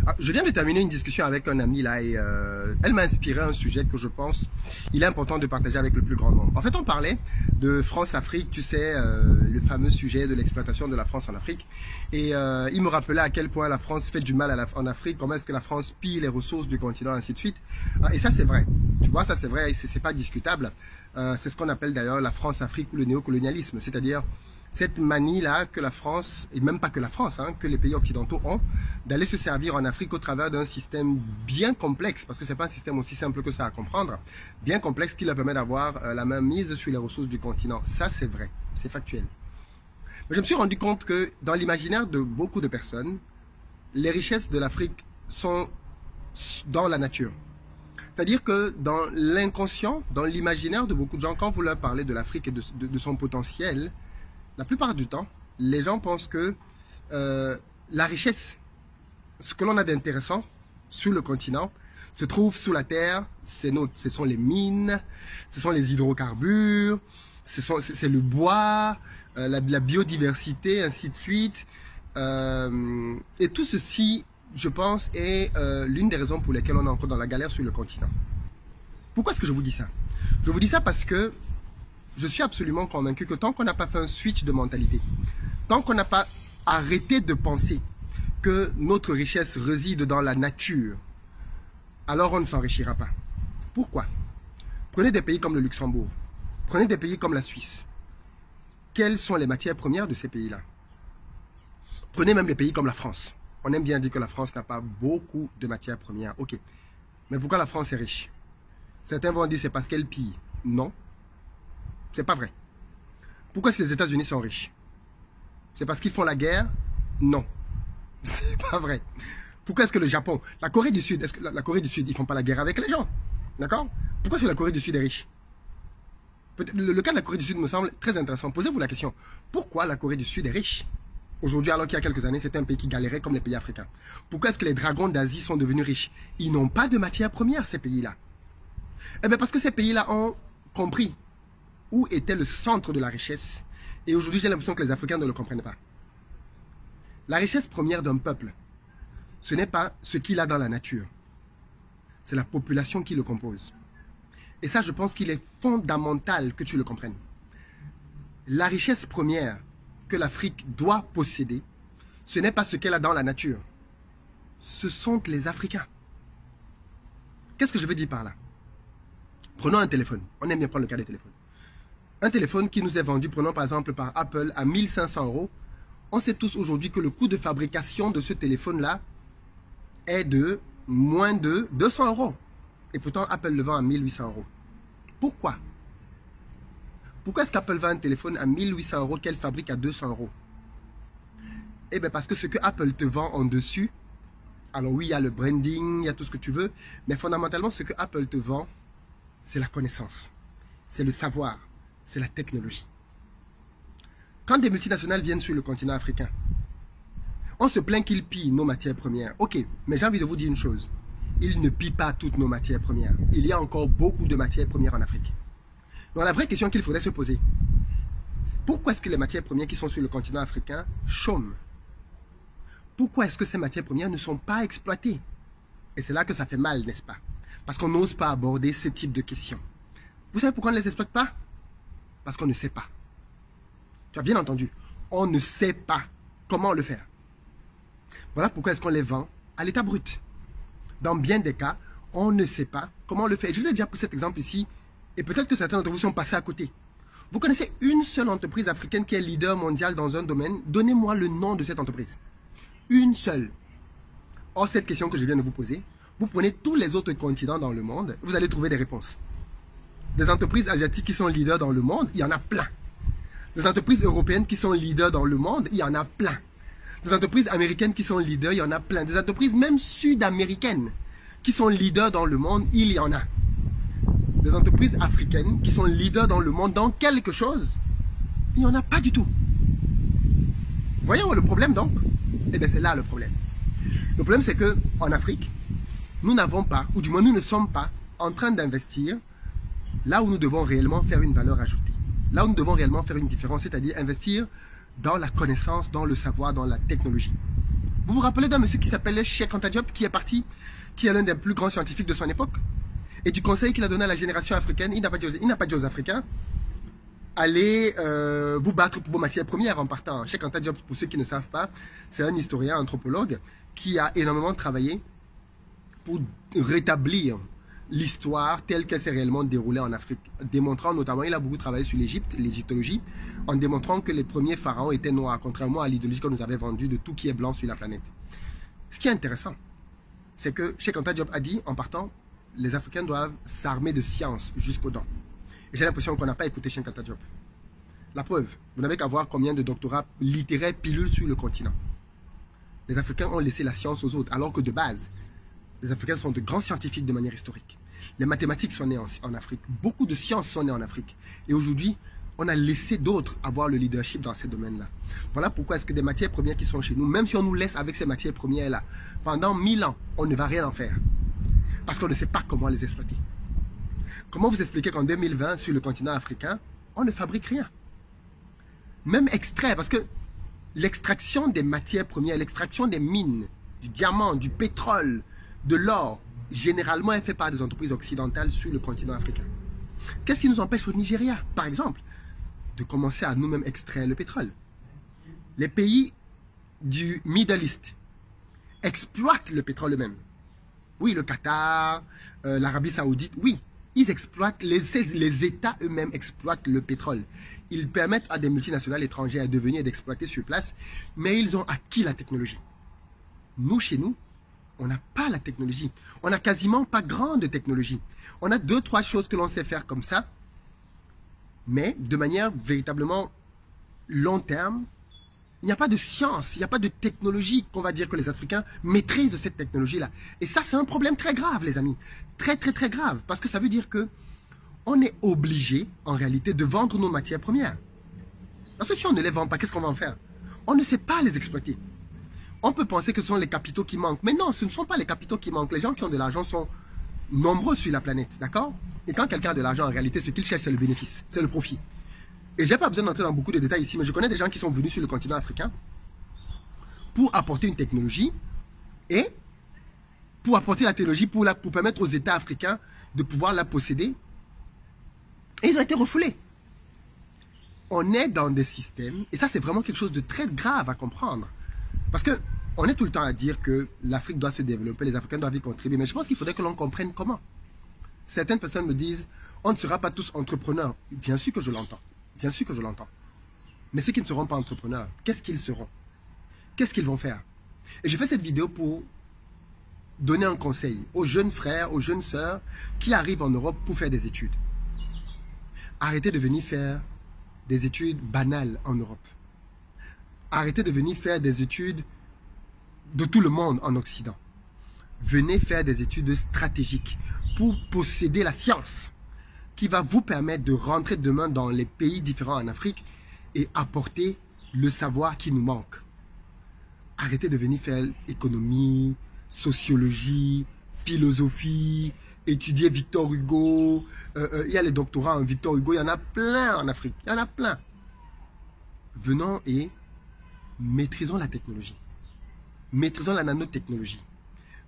Ah, je viens de terminer une discussion avec un ami là et elle m'a inspiré un sujet que je pense il est important de partager avec le plus grand nombre. En fait, on parlait de France-Afrique, tu sais, le fameux sujet de l'exploitation de la France en Afrique. Et il me rappelait à quel point la France fait du mal en Afrique, comment est-ce que la France pille les ressources du continent, ainsi de suite. Et ça, c'est vrai. Tu vois, ça, c'est vrai, c'est pas discutable. C'est ce qu'on appelle d'ailleurs la France-Afrique ou le néocolonialisme, c'est-à-dire cette manie-là que la France, et même pas que la France, hein, que les pays occidentaux ont, d'aller se servir en Afrique au travers d'un système bien complexe, parce que c'est pas un système aussi simple que ça à comprendre, bien complexe qui leur permet d'avoir la main mise sur les ressources du continent. Ça, c'est vrai, c'est factuel. Mais je me suis rendu compte que dans l'imaginaire de beaucoup de personnes, les richesses de l'Afrique sont dans la nature. C'est-à-dire que dans l'inconscient, dans l'imaginaire de beaucoup de gens, quand vous leur parlez de l'Afrique et de son potentiel, la plupart du temps, les gens pensent que la richesse, ce que l'on a d'intéressant sur le continent, se trouve sous la terre. Ce sont les mines, ce sont les hydrocarbures, c'est le bois, la biodiversité, ainsi de suite. Et tout ceci, je pense, est l'une des raisons pour lesquelles on est encore dans la galère sur le continent. Pourquoi est-ce que je vous dis ça? Je vous dis ça parce que je suis absolument convaincu que tant qu'on n'a pas fait un switch de mentalité, tant qu'on n'a pas arrêté de penser que notre richesse réside dans la nature, alors on ne s'enrichira pas. Pourquoi? Prenez des pays comme le Luxembourg, prenez des pays comme la Suisse. Quelles sont les matières premières de ces pays-là? Prenez même des pays comme la France. On aime bien dire que la France n'a pas beaucoup de matières premières. Ok. Mais pourquoi la France est riche? Certains vont dire c'est parce qu'elle pille. Non. C'est pas vrai. Pourquoi est-ce que les États-Unis sont riches? C'est parce qu'ils font la guerre? Non. C'est pas vrai. Pourquoi est-ce que le Japon, la Corée du Sud, est-ce que la Corée du Sud, ils font pas la guerre avec les gens? D'accord? Pourquoi est-ce que la Corée du Sud est riche? Le cas de la Corée du Sud me semble très intéressant. Posez-vous la question. Pourquoi la Corée du Sud est riche? Aujourd'hui, alors qu'il y a quelques années, c'était un pays qui galérait comme les pays africains. Pourquoi est-ce que les dragons d'Asie sont devenus riches? Ils n'ont pas de matières premières, ces pays-là. Eh bien, parce que ces pays-là ont compris où était le centre de la richesse. Et aujourd'hui, j'ai l'impression que les Africains ne le comprennent pas. La richesse première d'un peuple, ce n'est pas ce qu'il a dans la nature. C'est la population qui le compose. Et ça, je pense qu'il est fondamental que tu le comprennes. La richesse première que l'Afrique doit posséder, ce n'est pas ce qu'elle a dans la nature. Ce sont les Africains. Qu'est-ce que je veux dire par là? Prenons un téléphone. On aime bien prendre le cas des téléphones. Un téléphone qui nous est vendu, prenons par exemple par Apple, à 1500 €. On sait tous aujourd'hui que le coût de fabrication de ce téléphone-là est de moins de 200 €. Et pourtant, Apple le vend à 1800 €. Pourquoi? Pourquoi est-ce qu'Apple vend un téléphone à 1800 € qu'elle fabrique à 200 €? Eh bien parce que ce que Apple te vend en dessus, alors oui, il y a le branding, il y a tout ce que tu veux, mais fondamentalement, ce que Apple te vend, c'est la connaissance, c'est le savoir, c'est la technologie. Quand des multinationales viennent sur le continent africain, on se plaint qu'ils pillent nos matières premières. Ok, mais j'ai envie de vous dire une chose. Ils ne pillent pas toutes nos matières premières. Il y a encore beaucoup de matières premières en Afrique. Donc la vraie question qu'il faudrait se poser, c'est pourquoi est-ce que les matières premières qui sont sur le continent africain chôment? Pourquoi est-ce que ces matières premières ne sont pas exploitées? Et c'est là que ça fait mal, n'est-ce pas? Parce qu'on n'ose pas aborder ce type de questions. Vous savez pourquoi on ne les exploite pas? Parce qu'on ne sait pas. Tu as bien entendu, on ne sait pas comment le faire. Voilà pourquoi est-ce qu'on les vend à l'état brut. Dans bien des cas, on ne sait pas comment le faire. Je vous ai déjà pris cet exemple ici, et peut-être que certains d'entre vous sont passés à côté. Vous connaissez une seule entreprise africaine qui est leader mondial dans un domaine? Donnez-moi le nom de cette entreprise. Une seule. Or, cette question que je viens de vous poser, vous prenez tous les autres continents dans le monde, vous allez trouver des réponses. Des entreprises asiatiques qui sont leaders dans le monde, il y en a plein. Des entreprises européennes qui sont leaders dans le monde, il y en a plein. Des entreprises américaines qui sont leaders, il y en a plein. Des entreprises même sud-américaines qui sont leaders dans le monde, il y en a. Des entreprises africaines qui sont leaders dans le monde dans quelque chose, il n'y en a pas du tout. Voyons le problème donc? Eh bien c'est là le problème. Le problème c'est qu'en Afrique, nous n'avons pas, ou du moins nous ne sommes pas en train d'investir là où nous devons réellement faire une valeur ajoutée. Là où nous devons réellement faire une différence, c'est-à-dire investir dans la connaissance, dans le savoir, dans la technologie. Vous vous rappelez d'un monsieur qui s'appelait Cheikh Anta Diop, qui est parti, qui est l'un des plus grands scientifiques de son époque, et du conseil qu'il a donné à la génération africaine, il n'a pas dit aux Africains, allez vous battre pour vos matières premières en partant. Cheikh Anta Diop, pour ceux qui ne savent pas, c'est un historien, anthropologue, qui a énormément travaillé pour rétablir l'histoire telle qu'elle s'est réellement déroulée en Afrique, démontrant notamment, il a beaucoup travaillé sur l'Égypte, l'égyptologie, en démontrant que les premiers pharaons étaient noirs, contrairement à l'idéologie qu'on nous avait vendue de tout qui est blanc sur la planète. Ce qui est intéressant, c'est que Cheikh Anta Diop a dit, en partant, les Africains doivent s'armer de science jusqu'aux dents. Et j'ai l'impression qu'on n'a pas écouté Cheikh Anta Diop. La preuve, vous n'avez qu'à voir combien de doctorats littéraires pilulent sur le continent. Les Africains ont laissé la science aux autres, alors que de base, les Africains sont de grands scientifiques de manière historique. Les mathématiques sont nées en Afrique. Beaucoup de sciences sont nées en Afrique. Et aujourd'hui, on a laissé d'autres avoir le leadership dans ces domaines-là. Voilà pourquoi est-ce que des matières premières qui sont chez nous, même si on nous laisse avec ces matières premières-là, pendant 1000 ans, on ne va rien en faire. Parce qu'on ne sait pas comment les exploiter. Comment vous expliquer qu'en 2020, sur le continent africain, on ne fabrique rien? Même extrait, parce que l'extraction des matières premières, l'extraction des mines, du diamant, du pétrole, de l'or, généralement est fait par des entreprises occidentales sur le continent africain. Qu'est-ce qui nous empêche au Nigeria, par exemple, de commencer à nous-mêmes extraire le pétrole? Les pays du Middle East exploitent le pétrole eux-mêmes. Oui, le Qatar, l'Arabie Saoudite, oui, ils exploitent, les États eux-mêmes exploitent le pétrole. Ils permettent à des multinationales étrangères de venir et d'exploiter sur place, mais ils ont acquis la technologie. Nous, chez nous, on n'a pas la technologie. On n'a quasiment pas grande technologie. On a 2-3 choses que l'on sait faire comme ça, mais de manière véritablement long terme, il n'y a pas de science, il n'y a pas de technologie qu'on va dire que les Africains maîtrisent cette technologie-là. Et ça, c'est un problème très grave, les amis. Très, très, très grave. Parce que ça veut dire que on est obligé, en réalité, de vendre nos matières premières. Parce que si on ne les vend pas, qu'est-ce qu'on va en faire? On ne sait pas les exploiter. On peut penser que ce sont les capitaux qui manquent. Mais non, ce ne sont pas les capitaux qui manquent. Les gens qui ont de l'argent sont nombreux sur la planète, d'accord? Et quand quelqu'un a de l'argent, en réalité, ce qu'il cherche, c'est le bénéfice, c'est le profit. Et je n'ai pas besoin d'entrer dans beaucoup de détails ici, mais je connais des gens qui sont venus sur le continent africain pour apporter une technologie et pour apporter la technologie pour permettre aux États africains de pouvoir la posséder. Et ils ont été refoulés. On est dans des systèmes, et ça c'est vraiment quelque chose de très grave à comprendre. Parce que on est tout le temps à dire que l'Afrique doit se développer, les Africains doivent y contribuer, mais je pense qu'il faudrait que l'on comprenne comment. Certaines personnes me disent, on ne sera pas tous entrepreneurs. Bien sûr que je l'entends. Bien sûr que je l'entends. Mais ceux qui ne seront pas entrepreneurs, qu'est-ce qu'ils seront? Qu'est-ce qu'ils vont faire? Et je fais cette vidéo pour donner un conseil aux jeunes frères, aux jeunes sœurs qui arrivent en Europe pour faire des études. Arrêtez de venir faire des études banales en Europe. Arrêtez de venir faire des études de tout le monde en Occident. Venez faire des études stratégiques pour posséder la science qui va vous permettre de rentrer demain dans les pays différents en Afrique et apporter le savoir qui nous manque. Arrêtez de venir faire économie, sociologie, philosophie, étudier Victor Hugo. Il y a les doctorats en Victor Hugo, il y en a plein en Afrique, il y en a plein. Venons et maîtrisons la technologie. Maîtrisons la nanotechnologie.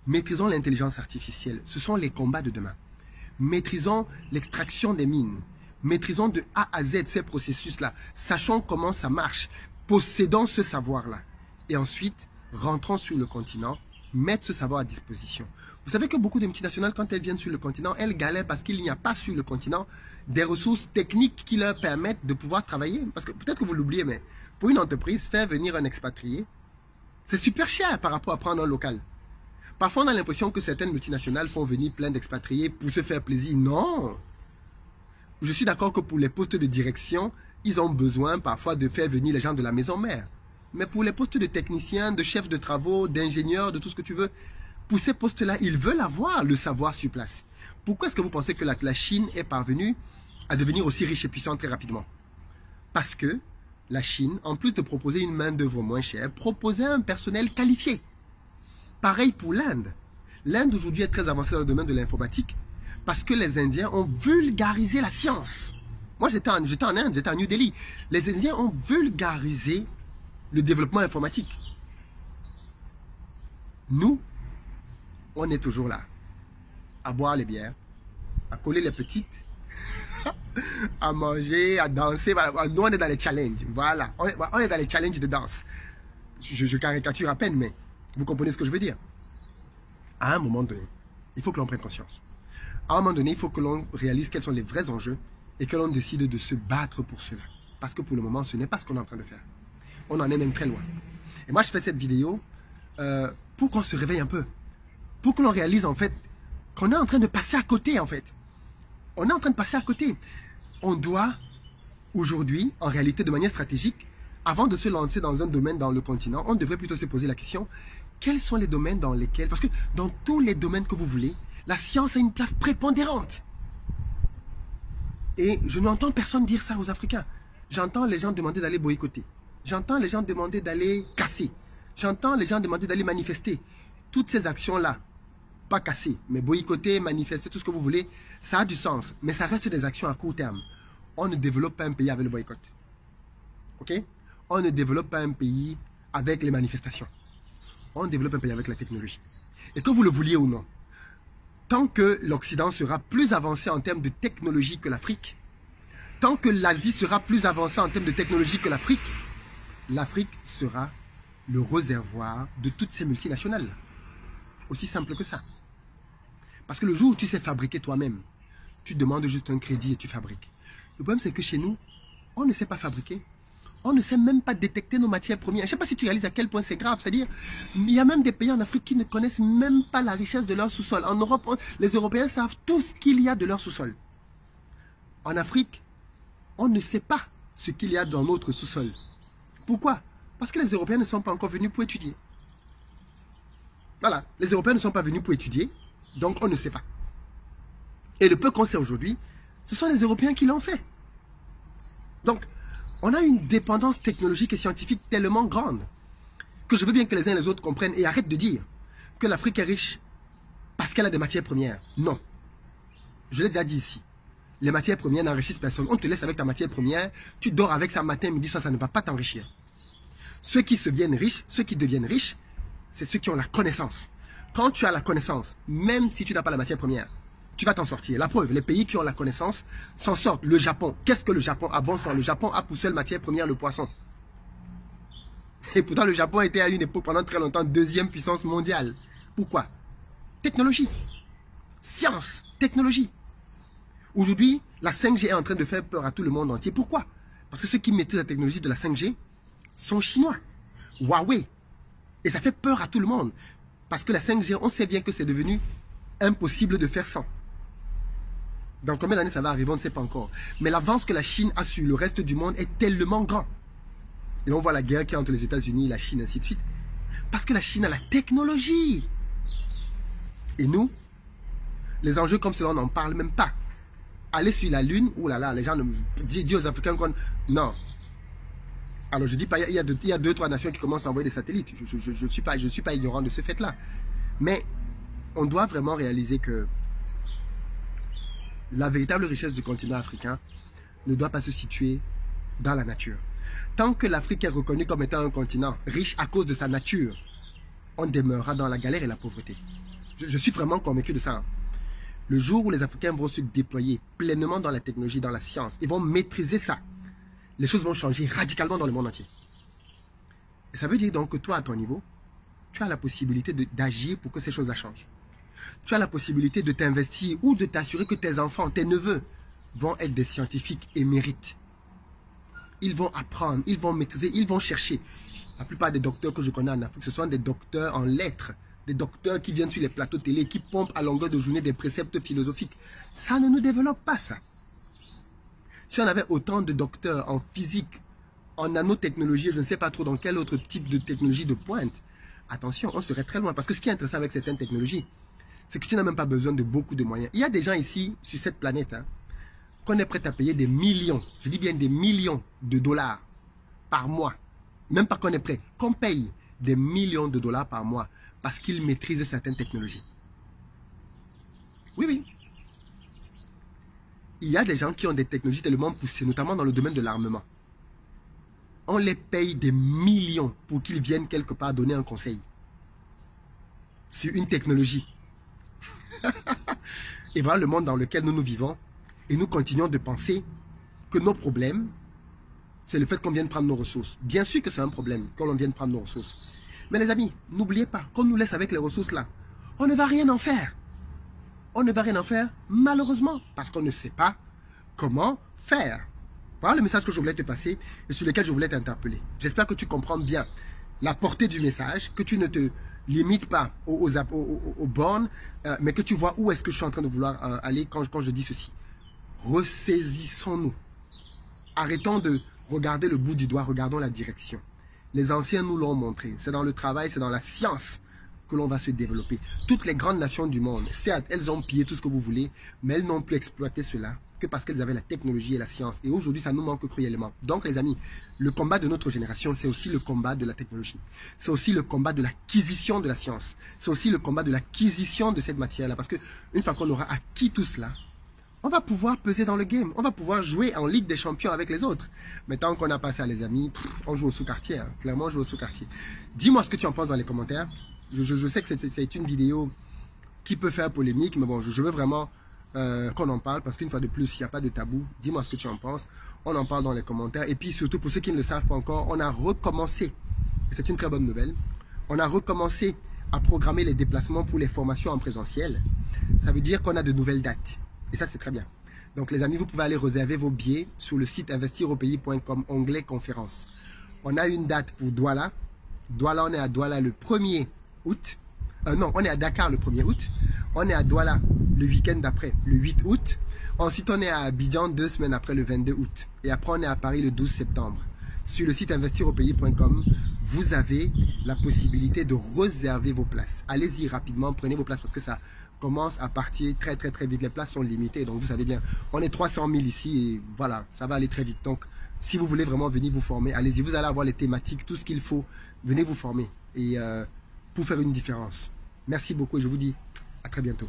Maîtrisons l'intelligence artificielle. Ce sont les combats de demain. Maîtrisons l'extraction des mines. Maîtrisons de A à Z ces processus-là. Sachons comment ça marche. Possédons ce savoir-là. Et ensuite, rentrons sur le continent, mettre ce savoir à disposition. Vous savez que beaucoup de multinationales, quand elles viennent sur le continent, elles galèrent parce qu'il n'y a pas sur le continent des ressources techniques qui leur permettent de pouvoir travailler. Parce que peut-être que vous l'oubliez, mais pour une entreprise, faire venir un expatrié, c'est super cher par rapport à prendre un local. Parfois, on a l'impression que certaines multinationales font venir plein d'expatriés pour se faire plaisir. Non! Je suis d'accord que pour les postes de direction, ils ont besoin parfois de faire venir les gens de la maison mère. Mais pour les postes de techniciens, de chefs de travaux, d'ingénieurs, de tout ce que tu veux, pour ces postes-là, ils veulent avoir le savoir sur place. Pourquoi est-ce que vous pensez que la Chine est parvenue à devenir aussi riche et puissante très rapidement? Parce que la Chine, en plus de proposer une main-d'œuvre moins chère, proposait un personnel qualifié. Pareil pour l'Inde. L'Inde aujourd'hui est très avancée dans le domaine de l'informatique parce que les Indiens ont vulgarisé la science. Moi, j'étais en Inde, j'étais à New Delhi. Les Indiens ont vulgarisé le développement informatique. Nous, on est toujours là, à boire les bières, à coller les petites, à manger, à danser. Nous, on est dans les challenges. Voilà, on est dans les challenges de danse. Je caricature à peine, mais vous comprenez ce que je veux dire. À un moment donné, il faut que l'on prenne conscience. À un moment donné, il faut que l'on réalise quels sont les vrais enjeux et que l'on décide de se battre pour cela. Parce que pour le moment, ce n'est pas ce qu'on est en train de faire. On en est même très loin. Et moi, je fais cette vidéo pour qu'on se réveille un peu. Pour que l'on réalise en fait qu'on est en train de passer à côté en fait. On est en train de passer à côté. On doit aujourd'hui, en réalité de manière stratégique, avant de se lancer dans un domaine dans le continent, on devrait plutôt se poser la question, quels sont les domaines dans lesquels, parce que dans tous les domaines que vous voulez, la science a une place prépondérante. Et je n'entends personne dire ça aux Africains. J'entends les gens demander d'aller boycotter. J'entends les gens demander d'aller casser. J'entends les gens demander d'aller manifester. Toutes ces actions-là, pas casser, mais boycotter, manifester, tout ce que vous voulez, ça a du sens. Mais ça reste des actions à court terme. On ne développe pas un pays avec le boycott. Ok? On ne développe pas un pays avec les manifestations. On développe un pays avec la technologie. Et que vous le vouliez ou non, tant que l'Occident sera plus avancé en termes de technologie que l'Afrique, tant que l'Asie sera plus avancée en termes de technologie que l'Afrique, l'Afrique sera le réservoir de toutes ces multinationales. Aussi simple que ça. Parce que le jour où tu sais fabriquer toi-même, tu demandes juste un crédit et tu fabriques. Le problème, c'est que chez nous, on ne sait pas fabriquer. On ne sait même pas détecter nos matières premières. Je ne sais pas si tu réalises à quel point c'est grave. C'est-à-dire, il y a même des pays en Afrique qui ne connaissent même pas la richesse de leur sous-sol. En Europe, les Européens savent tout ce qu'il y a de leur sous-sol. En Afrique, on ne sait pas ce qu'il y a dans notre sous-sol. Pourquoi? Parce que les Européens ne sont pas encore venus pour étudier. Voilà, les Européens ne sont pas venus pour étudier, donc on ne sait pas. Et le peu qu'on sait aujourd'hui, ce sont les Européens qui l'ont fait. Donc, on a une dépendance technologique et scientifique tellement grande que je veux bien que les uns et les autres comprennent et arrêtent de dire que l'Afrique est riche parce qu'elle a des matières premières. Non. Je l'ai déjà dit ici. Les matières premières n'enrichissent personne. On te laisse avec ta matière première, tu dors avec ça matin, midi, soir, ça ne va pas t'enrichir. Ceux qui deviennent riches, c'est ceux qui ont la connaissance. Quand tu as la connaissance, même si tu n'as pas la matière première, tu vas t'en sortir. La preuve, les pays qui ont la connaissance s'en sortent. Le Japon, qu'est-ce que le Japon a bon sang? Le Japon a pour seule matière première le poisson. Et pourtant, le Japon était à une époque, pendant très longtemps, deuxième puissance mondiale. Pourquoi? Technologie. Science. Technologie. Aujourd'hui, la 5G est en train de faire peur à tout le monde entier. Pourquoi? Parce que ceux qui maîtrisent la technologie de la 5G sont chinois. Huawei. Et ça fait peur à tout le monde. Parce que la 5G, on sait bien que c'est devenu impossible de faire sans. Dans combien d'années ça va arriver, on ne sait pas encore. Mais l'avance que la Chine a sur le reste du monde est tellement grand. Et on voit la guerre qu'il y a entre les États-Unis, la Chine, ainsi de suite. Parce que la Chine a la technologie. Et nous, les enjeux comme cela, on n'en parle même pas. Aller sur la Lune, oulala, les gens disent aux Africains qu'on... Non. Alors je dis pas, il y a 2-3 nations qui commencent à envoyer des satellites. Je suis pas ignorant de ce fait-là. Mais on doit vraiment réaliser que la véritable richesse du continent africain ne doit pas se situer dans la nature. Tant que l'Afrique est reconnue comme étant un continent riche à cause de sa nature, on demeurera dans la galère et la pauvreté. Je suis vraiment convaincu de ça. Le jour où les Africains vont se déployer pleinement dans la technologie, dans la science, ils vont maîtriser ça, les choses vont changer radicalement dans le monde entier. Et ça veut dire donc que toi, à ton niveau, tu as la possibilité d'agir pour que ces choses-là changent. Tu as la possibilité de t'investir ou de t'assurer que tes enfants, tes neveux, vont être des scientifiques émérites. Ils vont apprendre, ils vont maîtriser, ils vont chercher. La plupart des docteurs que je connais en Afrique, ce sont des docteurs en lettres. Des docteurs qui viennent sur les plateaux télé, qui pompent à longueur de journée des préceptes philosophiques. Ça ne nous développe pas, ça. Si on avait autant de docteurs en physique, en nanotechnologie, je ne sais pas trop dans quel autre type de technologie de pointe, attention, on serait très loin. Parce que ce qui est intéressant avec certaines technologies, c'est que tu n'as même pas besoin de beaucoup de moyens. Il y a des gens ici, sur cette planète, qu'on est prêt à payer des millions, je dis bien des millions de dollars par mois. Même pas qu'on est prêt, qu'on paye des millions de dollars par mois parce qu'ils maîtrisent certaines technologies. Oui, oui. Il y a des gens qui ont des technologies tellement poussées, notamment dans le domaine de l'armement. On les paye des millions pour qu'ils viennent quelque part donner un conseil. sur une technologie. Et voilà le monde dans lequel nous vivons. Et nous continuons de penser que nos problèmes, c'est le fait qu'on vienne prendre nos ressources. Bien sûr que c'est un problème qu'on vienne prendre nos ressources. Mais les amis, n'oubliez pas, qu'on nous laisse avec les ressources là, on ne va rien en faire. On ne va rien en faire, malheureusement, parce qu'on ne sait pas comment faire. Voilà le message que je voulais te passer et sur lequel je voulais t'interpeller. J'espère que tu comprends bien la portée du message, que tu ne te limites pas aux bornes, mais que tu vois où est-ce que je suis en train de vouloir aller quand je dis ceci. Ressaisissons-nous. Arrêtons de regarder le bout du doigt, regardons la direction. Les anciens nous l'ont montré. C'est dans le travail, c'est dans la science que l'on va se développer. Toutes les grandes nations du monde, certes, elles ont pillé tout ce que vous voulez, mais elles n'ont plus exploité cela que parce qu'elles avaient la technologie et la science. Et aujourd'hui, ça nous manque cruellement. Donc, les amis, le combat de notre génération, c'est aussi le combat de la technologie. C'est aussi le combat de l'acquisition de la science. C'est aussi le combat de l'acquisition de cette matière-là. Parce que une fois qu'on aura acquis tout cela, on va pouvoir peser dans le game. On va pouvoir jouer en Ligue des Champions avec les autres. Mais tant qu'on a pas ça, les amis, on joue au sous-quartier. Hein. Clairement, on joue au sous-quartier. Dis-moi ce que tu en penses dans les commentaires. Je sais que c'est une vidéo qui peut faire polémique, mais bon, je veux vraiment qu'on en parle, parce qu'une fois de plus, il n'y a pas de tabou. Dis-moi ce que tu en penses. On en parle dans les commentaires. Et puis surtout, pour ceux qui ne le savent pas encore, on a recommencé, c'est une très bonne nouvelle, on a recommencé à programmer les déplacements pour les formations en présentiel. Ça veut dire qu'on a de nouvelles dates. Et ça, c'est très bien. Donc les amis, vous pouvez aller réserver vos billets sur le site investiraupays.com, onglet conférence. On a une date pour Douala. Douala, on est à Douala le 1er août. Non, on est à Dakar le 1er août. On est à Douala le week-end d'après, le 8 août. Ensuite, on est à Abidjan 2 semaines après, le 22 août. Et après, on est à Paris le 12 septembre. Sur le site investiraupays.com, vous avez la possibilité de réserver vos places. Allez-y rapidement, prenez vos places parce que ça commence à partir très vite. Les places sont limitées, donc vous savez bien, on est 300 000 ici et voilà, ça va aller très vite. Donc, si vous voulez vraiment venir vous former, allez-y, vous allez avoir les thématiques, tout ce qu'il faut, venez vous former et pour faire une différence. Merci beaucoup et je vous dis à très bientôt.